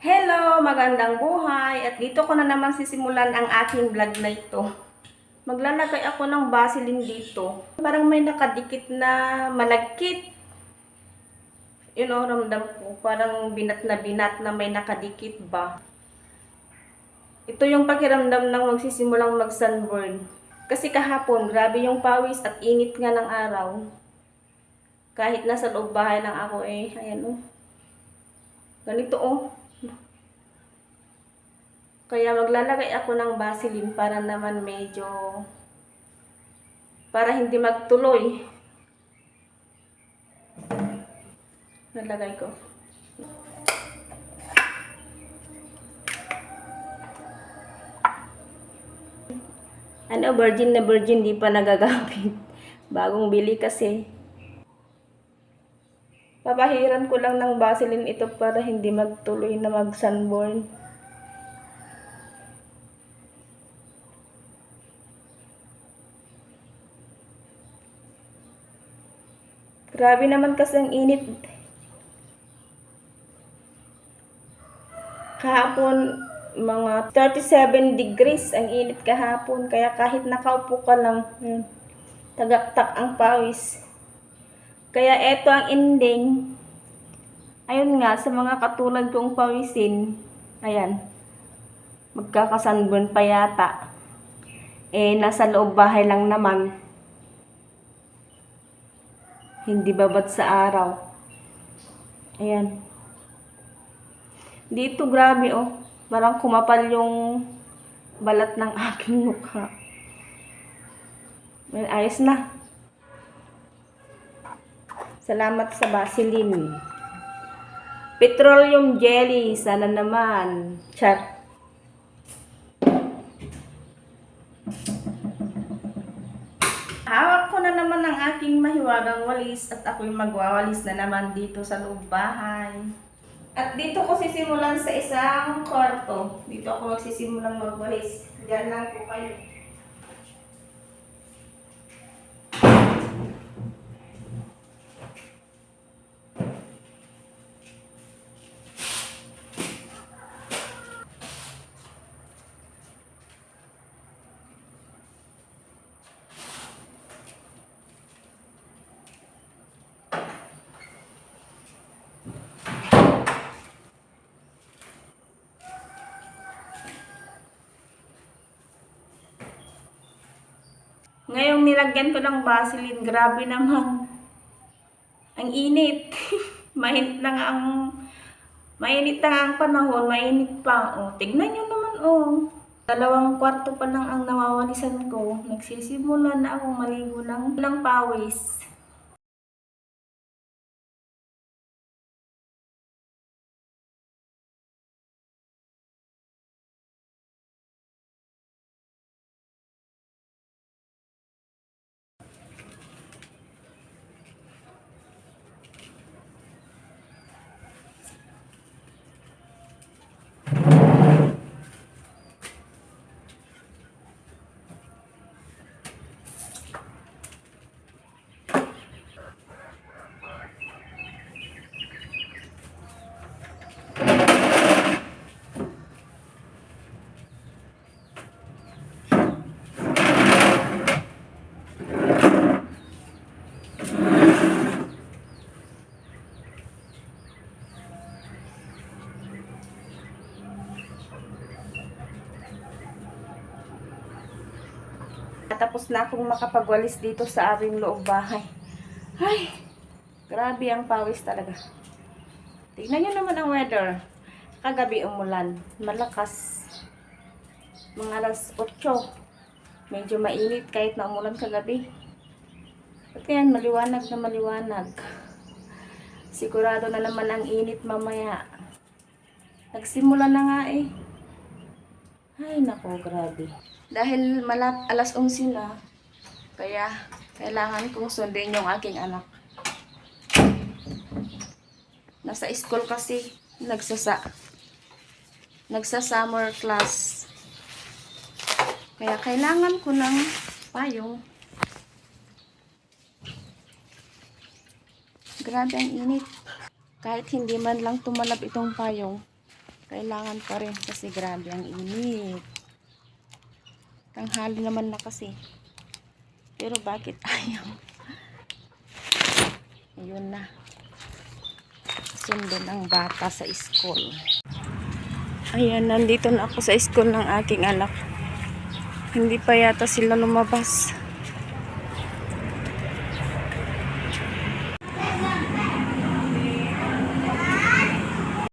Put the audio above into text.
Hello! Magandang buhay! At dito ko na naman sisimulan ang aking vlog na ito. Maglalagay ako ng Vaseline dito. Parang may nakadikit na malagkit. Yun o, ramdam ko. Parang binat na may nakadikit ba. Ito yung pakiramdam ng magsisimulang mag-sunburn. Kasi kahapon, grabe yung pawis at init nga ng araw. Kahit nasa loob bahay lang ako ayan o. Ganito o. Kaya maglalagay ako ng Vaseline para naman para hindi magtuloy. Nalagay ko. Virgin na virgin, di pa nagagamit. Bagong bili kasi. Papahiran ko lang ng Vaseline ito para hindi magtuloy na mag-sunburn. Grabe naman kasi ang init. Kahapon, mga 37 degrees ang init kahapon. Kaya kahit nakaupo ka lang, tagaktak ang pawis. Kaya eto ang ending. Ayun nga, sa mga katulad kong pawisin, ayan, magkakasunburn pa yata. Nasa loob bahay lang naman. Hindi babad sa araw. Ayan. Dito grabe oh. Parang kumapal yung balat ng aking mukha. Well, ayos na. Salamat sa Vaseline. Petroleum jelly. Sana naman. Chat. Hawak ko na naman ang aking mahiwagang walis at ako'y magwawalis na naman dito sa loob bahay. At dito ko sisimulan sa isang kwarto. Dito ako magsisimulan magwalis. Diyan lang po kayo. Ngayong nilagyan ko ng Vaseline, grabe naman. Ang init. Mainit na nga ang panahon, mainit pa. Oh, tignan nyo naman oh. 2 kwarto pa lang ang nawawalisan ko. Nagsisimula na akong maligo ng pawis. Tapos na akong makapagwalis dito sa aming loob bahay. Ay, grabe ang pawis talaga. Tingnan nyo naman ang weather. Kagabi umulan. Malakas. Mga alas 8. Medyo mainit kahit na umulan kagabi. At yan, maliwanag na maliwanag. Sigurado na naman ang init mamaya. Nagsimula na nga eh. Ay, nako, grabe. Dahil alas 11 na, kaya kailangan kong sundin yung aking anak. Nasa school kasi, nagsa-summer class. Kaya kailangan ko ng payong. Grabe ang init. Kahit hindi man lang tumalab itong payong, Kailangan pa rin kasi grabe ang init. Tanghali naman na kasi. Pero bakit ayaw? Ayun na. Sundo ng bata sa school. Ayan, nandito na ako sa school ng aking anak. Hindi pa yata sila lumabas.